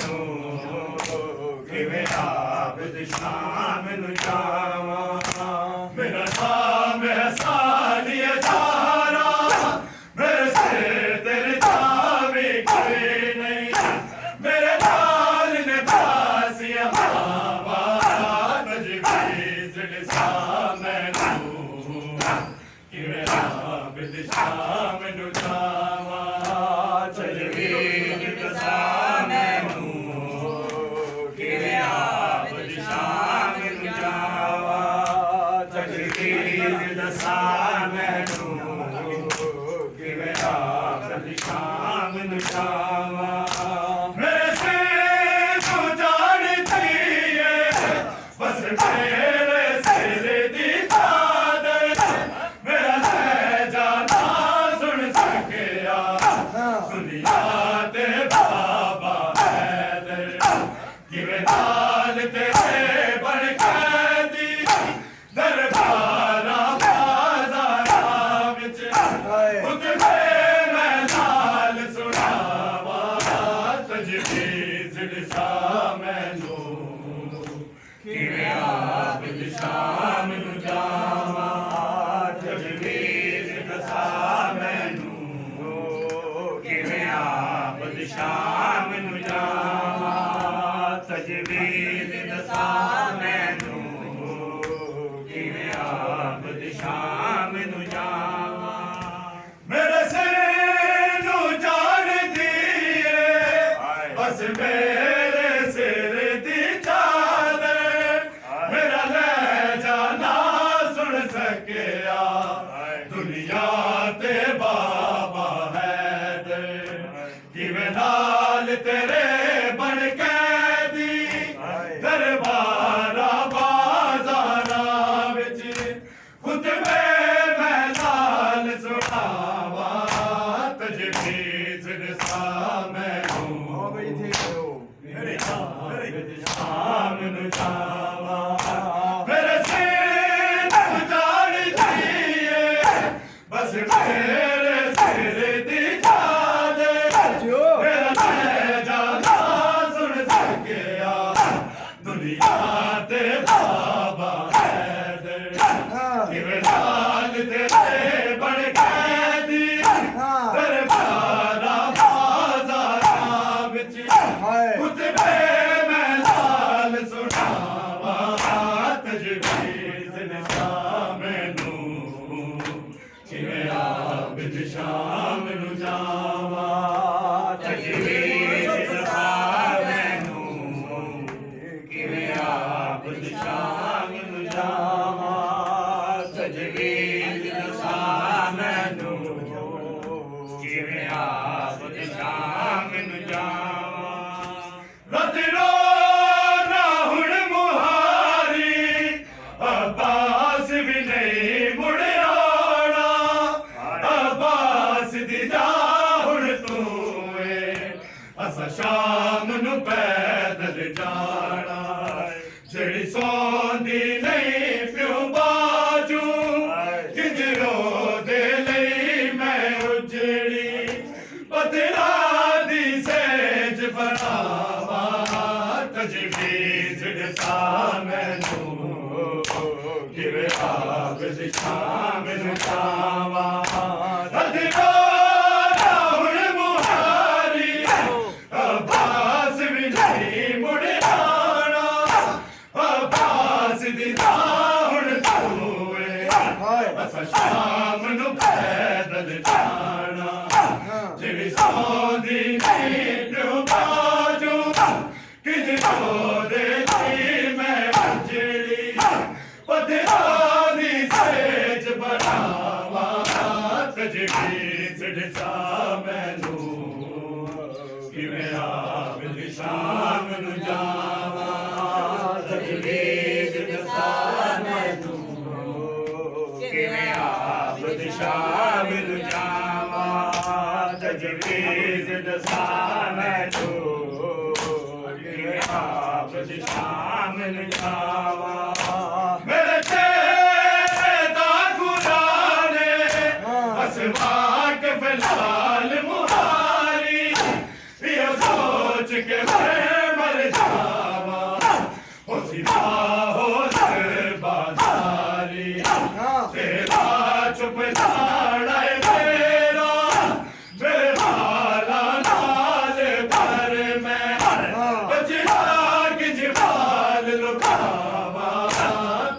ਮੈਨੂੰ ਕਿਵੇਂ ਆਬਦ ਸ਼ਾਮ ਨੂੰ ਜਾਵਾਂ ਮੇਰਾ ਨਾਮ ਹੈ ਸਾਨੀਆ ਸਾਰਾ ਮੇਰੇ ਸਿਰ ਤੇਰੇ ਚਾਵੇ ਕੋਈ ਨਹੀਂ ਮੇਰੇ ਨਾਲ ਨੇ ਬਾਸੀਆਂ ਬਾਬਾ ਤਜਵੀਜ਼ ਲਿਸਾ ਮੈਨੂੰ ਕਿਵੇਂ ਆਬਦ ਸ਼ਾਮ ਨੂੰ ਜਾਵਾਂ ਤਜਵੀਜ਼ ਲਿਸਾ ਮੈਨੂੰ ਕਿਵੇਂ ਆਬਦ ਸ਼ਾਮ ਨੂੰ ਜਾਵਾਂ ਤਜਵੀਜ਼ ਲਿਸਾ ਮੈਨੂੰ ਕਿਵੇਂ ਆਬਦ ਸ਼ਾਮ ਨੂੰ ਜਾਵਾਂ ਮੇਰੇ ਸਿਰ ਤੋਂ ਜਾਣਦੀ ਏ ਬਸ ਮੇਰੇ ਸਿਰ ਦੀ ਚਾਦਰ ਮੇਰਾ ਲਹਿਜਾ ਨਾ ਸੁਣ ਸਕਿਆ ਦੁਨੀਆ ਤੇ ਬਾਬਾ ਹੈਦਰ ਕਿਵੇਂ ਨਾਲ ਤੇਰੇ ਬਣ ਕੈਦੀ ਦਰਬਾਰਾਂ ਬਾਜ਼ਾਰਾਂ ਵਿੱਚ ਉਤਰੇ ਮੈਂ ਨਾਲ ਸੁਣਾਵਾ ਤਜਵੀਜ਼ ਲਿਸਾ ਮੈਨੂੰ ਕਿਵੇਂ ਆਬਦ ਸ਼ਾਮ ਨੂੰ ਜਾਵਾਂ ਤਜਵੀਜ਼ ਲਿਸਾ ਮੈਨੂੰ ਕਿਵੇਂ ਆਬਦ ਸ਼ਾਮ ਨੂੰ ਜਾਵਾਂ ਤਜਵੀਜ਼ ਲਿਸਾ ਮੈਨੂੰ ਕਿਵੇਂ ਆਬਦ ਸ਼ਾਮ ਨੂੰ ਜਾਵਾਂ ਮੇਰੇ ਸਿਰ ਨੂੰ ਜਾਣਦੀ ਏ ਬਸ ਮੇਰੇ ਸਿਰ ਦੀ ਚਾਦਰ ਮੇਰਾ ਲਹਿਜਾ ਨਾ ਸੁਣ ਸਕਿਆ ਦੁਨੀਆ ਤੇ ਬਾਬਾ ਹੈਦਰ ਕਿਵੇਂ ਨਾਲ ਤੇਰੇ ਬਣ ਕੈਦੀ ਦਰਬਾਰਾਂ ਬਾਜ਼ਾਰਾਂ ਵਿੱਚ ਖੁਤਬੇ ਮੈਂ ਨਾਲ ਸੁਣਾਵਾ ਤਜਵੀਜ਼ ਲਿਸਾ ਮੈਨੂੰ ਮੇਰੇ ਸ਼ਾਮ ਨੂੰ ਜਾਵਾਂ ਮੇਰੇ ਸਿਰ ਨੂੰ ਜਾਣਦੀ ਏ ਬਸ ਮੇਰੇ ਸਿਰ ਦੀ ਚਾਦਰ ਮੇਰਾ ਲਹਿਜਾ ਨਾ ਸੁਣ ਸਕਿਆ ਦੁਨੀਆ ਤੇ ਬਾਬਾ ਹੈਦਰ ਕਿਵੇਂ ਨਾਲ ਤੇਰੇ ਬਣ ਕੈਦੀ ਦਰਬਾਰਾਂ ਬਾਜ਼ਾਰਾਂ ਵਿੱਚ ਖੁਤਬੇ ਮੈਂ ਨਾਲ ਸੁਣਾਵਾ ਤਜਵੀਜ਼ ਲਿਸਾ ਮੈਨੂੰ ਕਿਵੇਂ ਆਬਦ ਸ਼ਾਮ ਨੂੰ ਜਾਵਾਂ ਤਜਵੀਜ਼ ਲਿਸਾ ਮੈਨੂੰ ਕਿਵੇਂ ਆਬਦ ਸ਼ਾਮ ਨੂੰ ਜਾਵਾਂ ਤਜਵੀਜ਼ ਲਿਸਾ ਮੈਨੂੰ ਕਿਵੇਂ ਆਬਦ ਸ਼ਾਮ ਨੂੰ ਜਾਵਾਂ ਰਤ ਰੋ ਨਾ ਹੁਣ ਮੁਹਾਰੀ ਅਬਾਸ ਵੀ ਨਹੀਂ ਮੁੜ ਆਉਣਾ ਅਬਾਸ ਦੀ ਜਾ ਹੁਣ ਤੂੰ ਏ ਅਸਾਂ ਸ਼ਾਮ ਨੂੰ ਪੈਦਲ ਜਾਣਾ ਜਿਹੜੀ ਸੌਂਦੀ ਨਹੀਂ ਪਿਓ ਬਾਜੂ ਕਿੰਜਰੋ ਦੇ ਲਈ ਮੈਂ ਉਜੜੀ ਪਤਲਾ ਦੀ ਸੇਜ ਬਣਾਵਾ ਤਜਵੀਜ਼ ਲਿਸਾ ਮੈਨੂੰ ਕਿਵੇਂ ਆਬਦ ਸ਼ਾਮ ਨੂੰ ਜਾਵਾਂ ਤਜਵੀਜ਼ ਹੁਣ ਮੁਹਾਰੀ ਅਬਾਸ ਵੀ ਨਹੀਂ ਮੁੜ ਆਉਣਾ ਅਬਾਸ ਦੀ ਹੁਣ ਤੂੰ ਏ ਅਸਾਂ ਸ਼ਾਮ ਨੂੰ ਪੈਦਲ ਜਾਣਾ ਜਿਹੜੀ ਸੌਂਦੀ ਨਹੀਂ ਪਿਓ ਬਾਜੂ ਕਿੰਜਰੋ ਦੇ ਲਈ ਮੈਂ ਉਜੜੀ ਪਤਲਾ ਦੀ ਸੇਜ ਬਣਾਵਾ ਤਜਵੀਜ਼ ਲਿਸਾ ਮੈਨੂੰ ਕਿਵੇਂ ਆਬਦ ਸ਼ਾਮ ਨੂੰ ਜਾਵਾਂ ਤਜਵੀਜ਼ ਲਿਸਾ ਮੈਨੂੰ ਕਿਵੇਂ ਆਬਦ ਸ਼ਾਮ ਨੂੰ ਜਾਵਾਂ ਤਜਵੀਜ਼ ਲਿਸਾ ਮੈਨੂੰ ਕਿਵੇਂ ਆਬਦ ਸ਼ਾਮ ਨੂੰ ਜਾਵਾਂ ਮੇਰੇ ਚੇਹਰੇ ਦਾ ਗੁਨਾਹ ਨੇ ਅਸਵਾਕ ਫਿਲਹਾਲ ਮੁਹਾਰੀ ਇਹ ਸੋਚ ਕੇ बाहो बाजारी तेरा चुप जाड़ा मेरा बेहाला नाल पर मैं बचड़ा कि जवाल लुकावा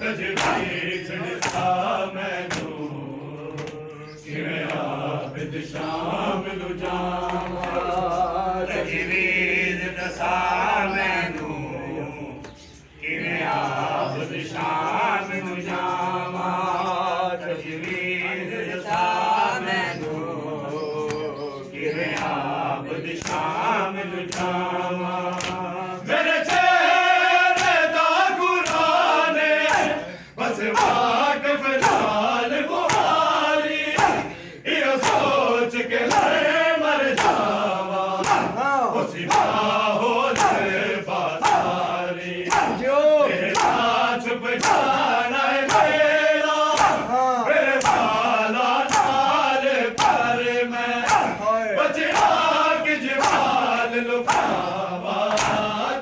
तजवीज निसा मैनू किवें आबिद शामिल जावा तजवीज निसा मैनू किवें आबिद शामिल जावा तजवीज निसा मैनू किवें आबिद शामिल जावा मेरे चेहरे दा गुराने बस वाकफ लाल बुहारी इहो सोच के मर जावा उसी बाहो बाजारी तेरा चुप जाना मेरा मेरे बाला नाल पर मैं बचड़ा कि जवाल लुकावा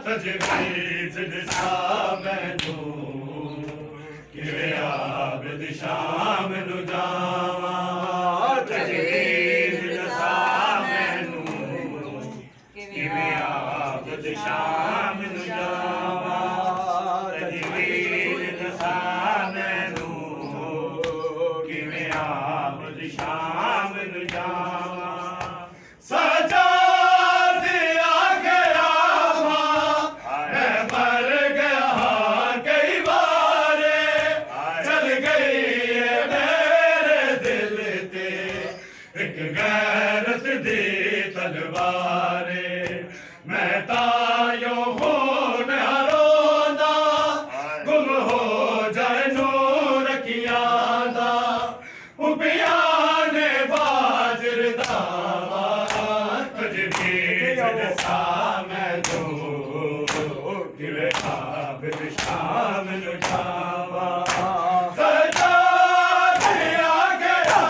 तजवीज निसा मैनू किवें आबिद शामिल जावा तजवीज निसा मैनू किवें आबिद शामिल जावा तजवीज निसा मैनू किवें आबिद शामिल जावा सजाद आ गया मैं मर गया कई बार चल गई है मेरे दिल ते एक गैरत दी तलवार मैं तायो होन रोंदा गुम हो जाए नूर कियादा उबियाने बाजर दावा तजवीज निसा मैनू किवें आबिद शामिल जावा सजाद आ गया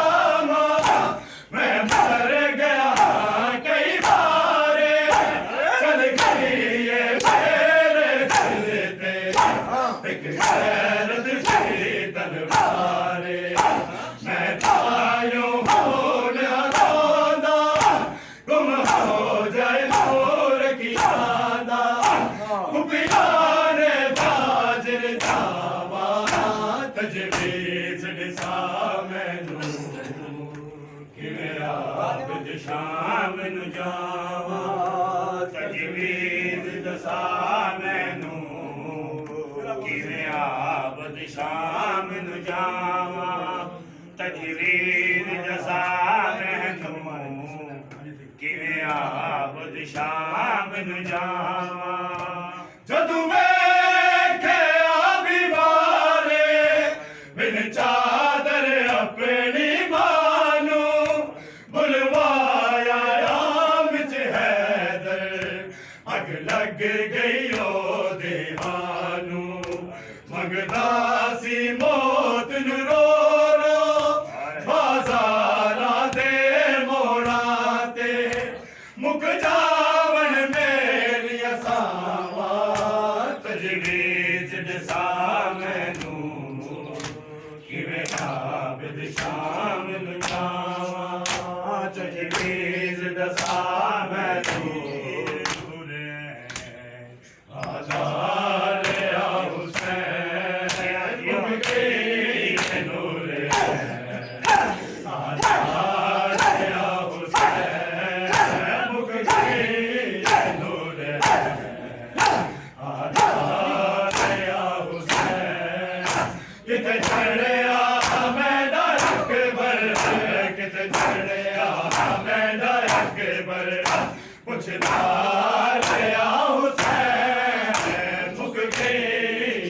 मैं मर गया कई बार चल गई ये मेरे दिल ते एक गैरत दी तलवार मैं तायो होन रोंदा गुम हो जाए नूर की आदा उबियाने बाजर दावा तजवीज निसा मैनू किवें आबिद शामिल जावा तजवीज निसा मैनू किवें आबिद शामिल जावा तजवीज निसा मैनू किवें आबिद शामिल जावा जदू वेखे आबी बारे बिन चादर अपनी मानू बुलवाया आम च हैदर अग लग गई ओ देहानू मंगदा सी मौत नू रो रो बाजारां दे मोड़ां ते मुक जावन मेरियां सावां तजवीज निसा मैनू किवें आबिद शामिल जावा तजवीज निसा मैनू आधार आ हुसैन मुक गई नूर आधार आ हुसैन मुक गई नूर आधार आ हुसैन किते चढ़िया मैं डरक बर किते चढ़िया मैं डरक बर पुछदा रहा हुसैन मुक गई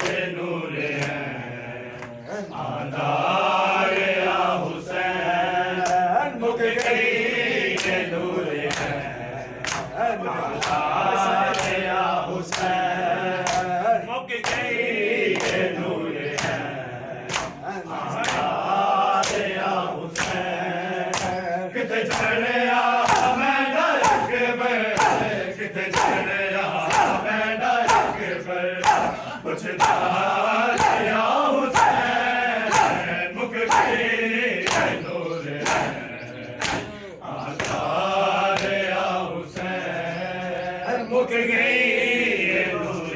ये नूर आधार आ हुसैन मुक गई ये नूर आधार आ हुसैन मुक गई ये नूर आधार आ हुसैन किते चढ़िया मैं डरक बर पुछदार या हुसैन मुक गई है नूर आधार या हुसैन मुक गई है नूर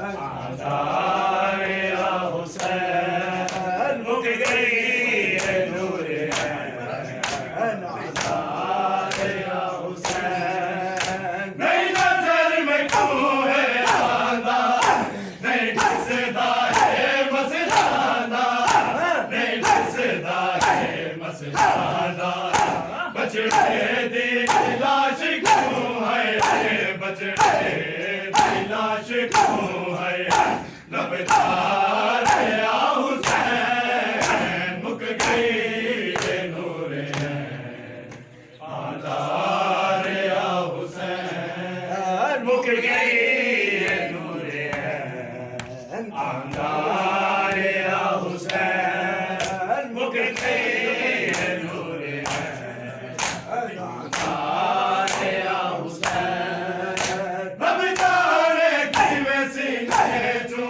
आधार या हुसैन मुक गई है नूर आधार या हुसैन नहीं नजर में क्यों है आंदा नहीं दिसदा है मसलाना नहीं दिसदा है मसलाना बचड़े दी लाश क्यों है बचड़े दी लाश क्यों है नबदार या हुसैन मुक गई है नूर आधार या हुसैन मुक गई है नूर आधार या हुसैन मुक गई है नूर आधार या हुसैन नबदार की वैसी है जो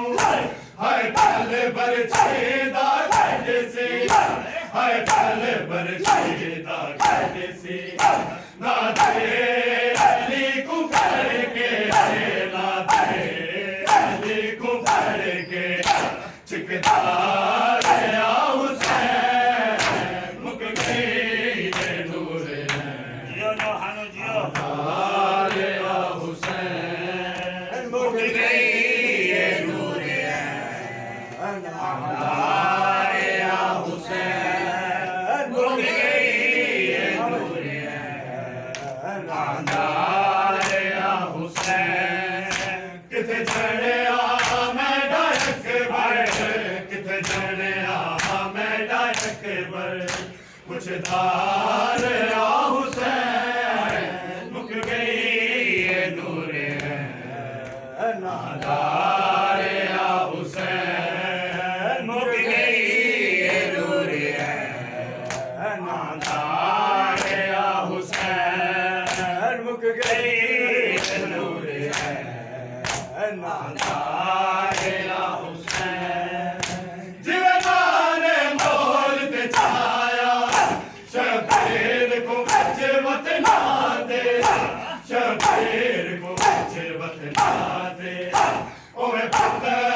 हर पल भर छेदा से हर पल भर छेदा से ना दे अली को करके ना दे अली को करके चिकदार या हुसैन मुक गई है नूर जियो नो हानो जियो आधार या हुसैन मुक गई है नूर आधार या हुसैन मुक गई है नूर आधार या हुसैन किथे चढ़े मैं डायक बर किथे चढ़े मैं डायक बर पुछदार या हुसैन मुक गई है नूर आधार या हुसैन मुक गई है नूर आधार या हुसैन मुक गई है नूर आधार या हुसैन जीवन मोल ते छाया शबीर को बचवत ना दे शबीर को बचवत ना दे ओए पुत्र